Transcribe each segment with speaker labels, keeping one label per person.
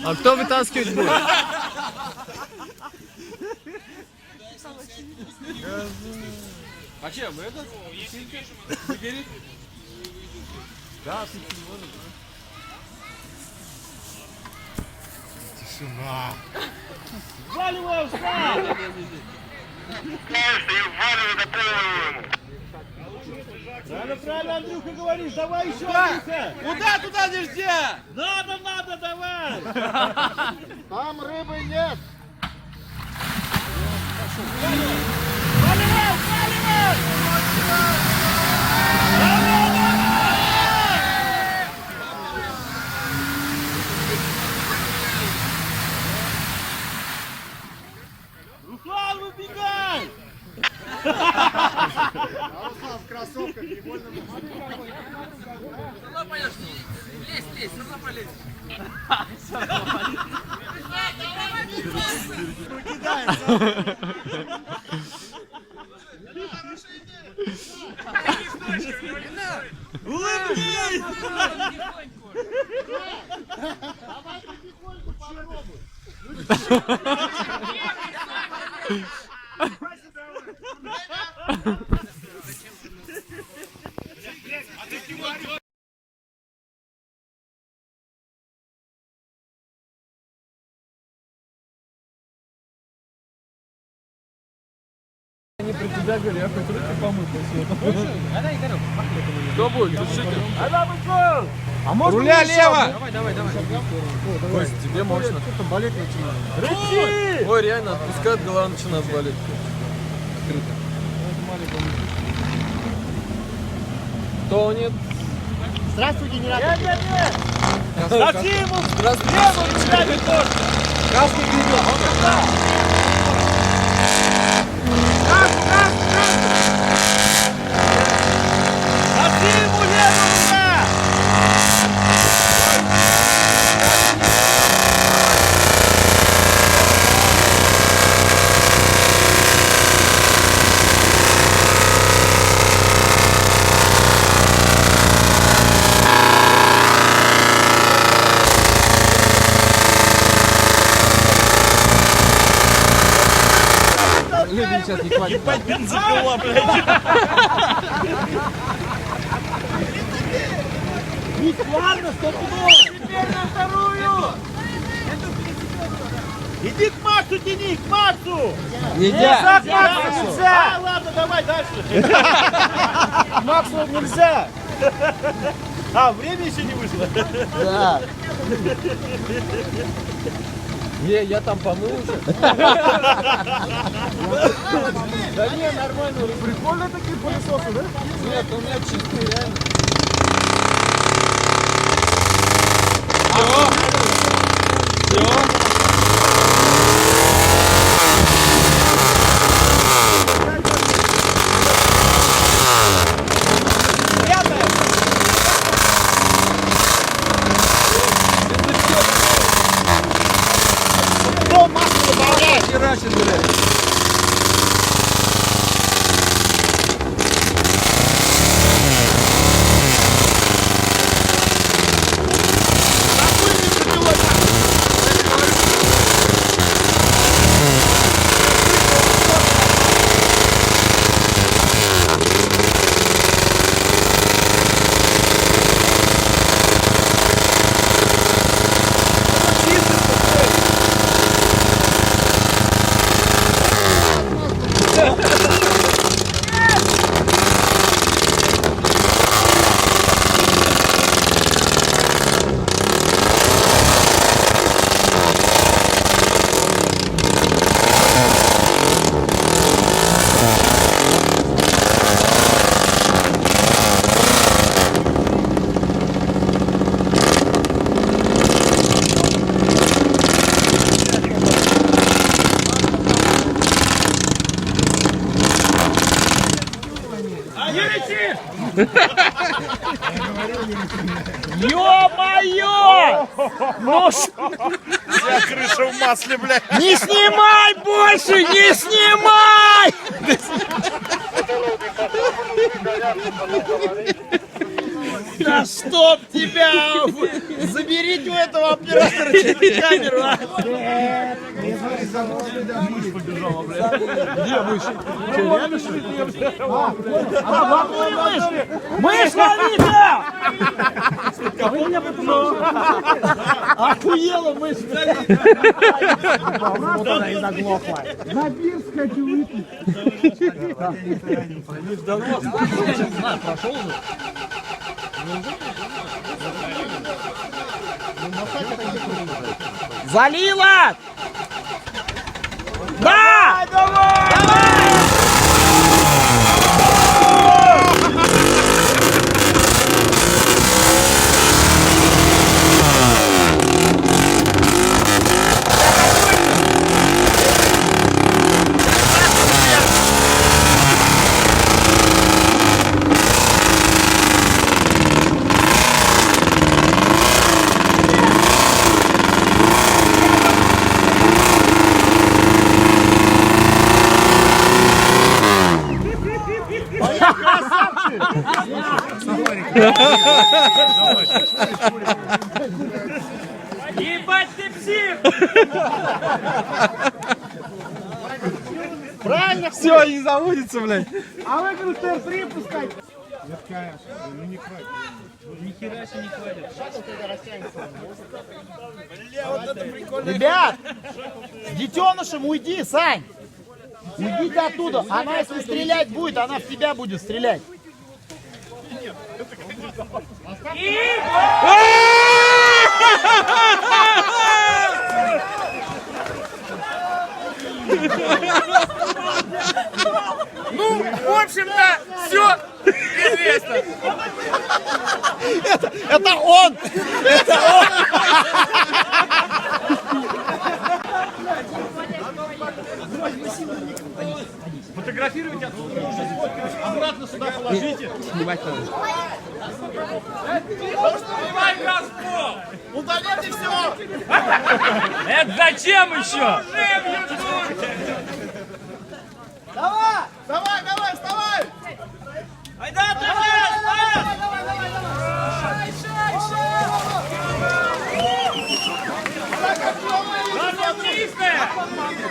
Speaker 1: А кто вытаскивать будет?
Speaker 2: А чем? Этот? Выгорит? Да, ты не можешь.
Speaker 3: Тишина.
Speaker 4: Валивай, встань! Правильно, Андрюха, говоришь, давай еще, Андрюха!
Speaker 2: Куда туда нельзя?
Speaker 4: Надо, давай!
Speaker 3: Там рыбы нет.
Speaker 4: Валивай! Руслан, выбегай!
Speaker 3: А Руслан в кроссовках невольно.
Speaker 2: Лезь, все равно полезь.
Speaker 4: Улыбнись!
Speaker 3: Давай потихоньку попробуй.
Speaker 1: Они при тебя говорят, я хоть руки помыть после. Кто будет? Тушитель?
Speaker 4: А можно
Speaker 2: Руля
Speaker 4: еще?
Speaker 2: лево!
Speaker 1: Давай. Кость, тебе можно.
Speaker 3: Что-то болеть начинает.
Speaker 4: Рычи!
Speaker 1: Ой, реально, отпускает, голова начинает болеть. Открыто. Тонет.
Speaker 3: Здравствуй, генератор.
Speaker 4: Нет! Ставьте ему
Speaker 1: Здравствуйте.
Speaker 4: левую руками тоже!
Speaker 1: Красный берет.
Speaker 4: Ставьте ему левую рука!
Speaker 1: Люди сейчас не хватит.
Speaker 4: Ебать бензопила, блядь! Ладно, стопудово! Теперь на вторую! Иди к Максу, тяни, к Максу!
Speaker 1: Нельзя.
Speaker 4: К Максу нельзя! Ладно, давай дальше! К Максу нельзя! А, время еще не вышло?
Speaker 1: Да. Я там помыл уже.
Speaker 4: Да не, нормально. Прикольно такие пылесосы, да?
Speaker 1: Нет, у меня чистый, реально.
Speaker 4: Кто масло добавляет?
Speaker 1: Херачит, блядь.
Speaker 4: Ё-моё! Ну вся крыша в масле, блядь. Не снимай больше, не снимай! Да чтоб тебя! Заберите у этого оператора камеру, а!
Speaker 1: Мышь побежала, блядь. Где мышь? Че, реально что ли?
Speaker 4: Мышь, ловите! Охуела мышь! Вот она и заглохла. На бир сходи выпить.
Speaker 1: Прошел же?
Speaker 4: Залила! Да! Давай! Ебать ты псих!
Speaker 3: Правильно?
Speaker 1: Все, не заводится, блядь.
Speaker 3: А вы, говорю, ТР-3 пускай.
Speaker 4: Ребят, с детенышем уйди, Сань! Уйдите оттуда. Она, если стрелять будет, она в тебя будет стрелять.
Speaker 2: Ну, в общем-то, все известно.
Speaker 4: Это он! Это он!
Speaker 1: Фотографируйте отсюда. Обратно сюда положите. Снимать надо.
Speaker 2: Снимай газпол.
Speaker 4: Удалите все!
Speaker 2: Это зачем еще?
Speaker 4: Давай! Давай, давай, вставай!
Speaker 2: Айда, давай!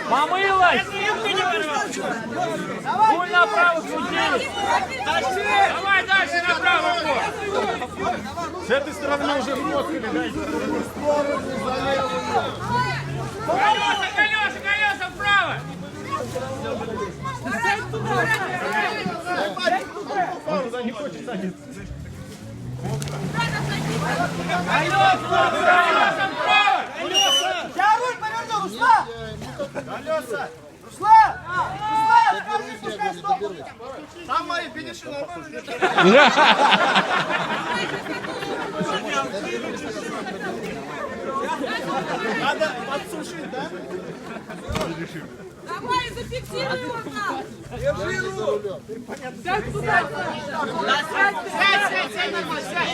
Speaker 2: Помылась! Пуль направо крутили! Давай дальше направо!
Speaker 1: С этой стороны уже фоткали, дайте.
Speaker 2: Колеса вправо!
Speaker 1: Он туда не хочет садиться.
Speaker 2: Колеса вправо!
Speaker 4: Я руль поверну, Русла! Колеса! Русла! Русла, скажи, пускай стопнут! Там мои финиши нормально лежат. Надо подсушить, да?
Speaker 5: Давай, зафиксируй его там! Держи руку! Сядь туда! Сядь, нормально, сядь!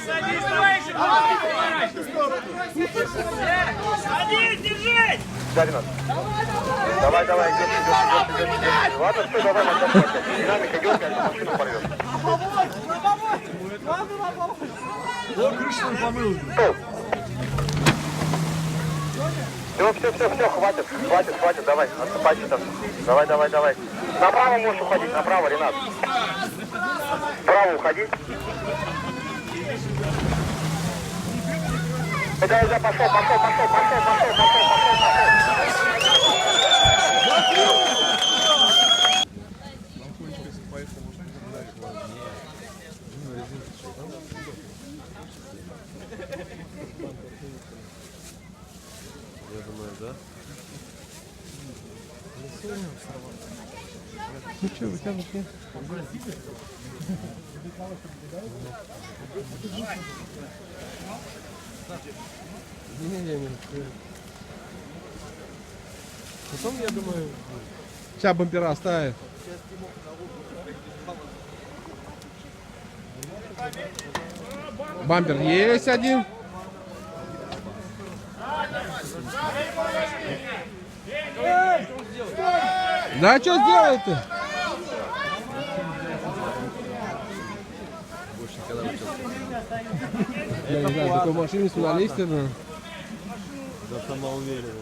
Speaker 2: Садись, давай еще Садись, держись!
Speaker 6: Давай, идет. Ладно, стой, давай, динамика идет, машину порвет.
Speaker 1: Он крышу помыл.
Speaker 6: Все, хватит, давай, отступайте там. Давай. Направо можешь уходить, направо, Ренат. Вправо уходи. Да, пошел.
Speaker 1: Ну что, вытягивать нет? Не. Потом, я думаю... Сейчас бампера оставим. Бампер есть один. Да, что сделал ты? Я не знаю, в такой машине сюда лезть, наверное.
Speaker 7: Да самоуверенность.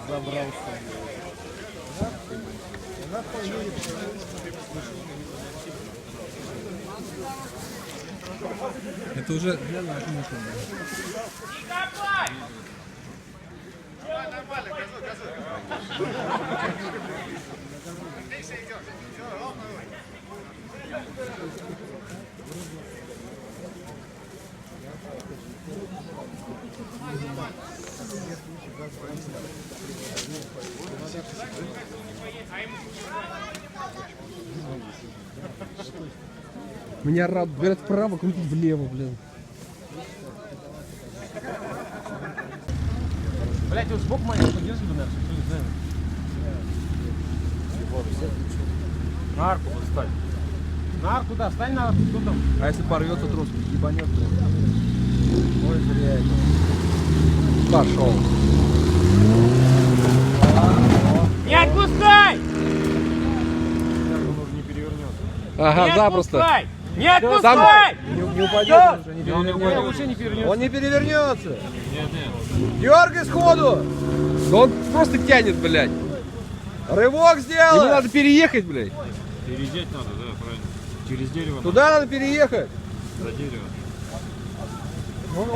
Speaker 7: Разобрался.
Speaker 1: Это уже... Меня говорят вправо, крутить влево, блин.
Speaker 3: Блять, вот сбоку маленько подержи, наверное, на арку вот встань. На арку, да, встань на арку, кто там?
Speaker 1: А если порвется трос, ебанет, блин. Ой, блядь. Пошел.
Speaker 2: Не отпускай!
Speaker 1: Ага,
Speaker 2: Не
Speaker 1: запросто.
Speaker 2: отпускай! Не отпускай!
Speaker 1: Не упадет уже, не перевернется.
Speaker 3: Вообще не перевернется.
Speaker 1: Он не перевернется. Нет. Дергай сходу. Да он просто тянет, блядь. Рывок сделай. Ему надо переехать, блядь.
Speaker 7: Переезжать надо, да, правильно. Через дерево.
Speaker 1: Туда надо переехать.
Speaker 7: За дерево.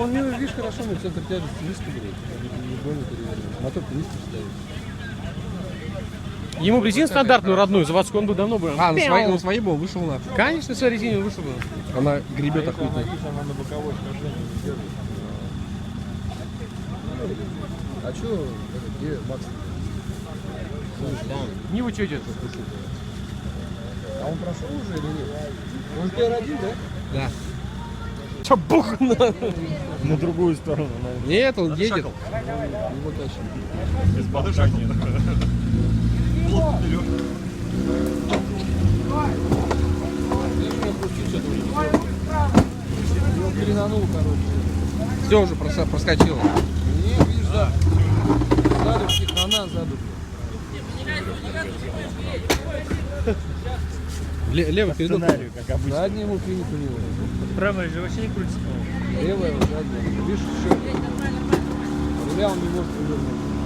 Speaker 1: Он видишь, хорошо, но центр тяжести низкий, блядь. Не больно перевернется. Мотор низкий ставишь.
Speaker 3: Ему резину стандартную, родную, заводскую, он бы давно бы...
Speaker 1: А, на своей был, вышел на.
Speaker 3: Конечно, с резиной вышел бы.
Speaker 1: Она гребет охуенно.
Speaker 7: Она на боковой скольжение не держит.
Speaker 1: А чё, где Макс?
Speaker 3: Нива что идет?
Speaker 1: А он прошел уже или нет? Он PR1, да? Да.
Speaker 3: Чё, бух?
Speaker 7: На другую сторону, наверное.
Speaker 1: Нет, он едет. Его тащит.
Speaker 7: Без подушек нет.
Speaker 1: Его перенанул, короче. Все уже проскочило. Нет, видишь, да. Сзади психана, сзади. Левый передок.
Speaker 7: Как обычно.
Speaker 1: Задний ему клинику у него.
Speaker 3: Правая же вообще не крутится.
Speaker 1: Левая, задняя. Видишь, еще. Руля он не может повернуть.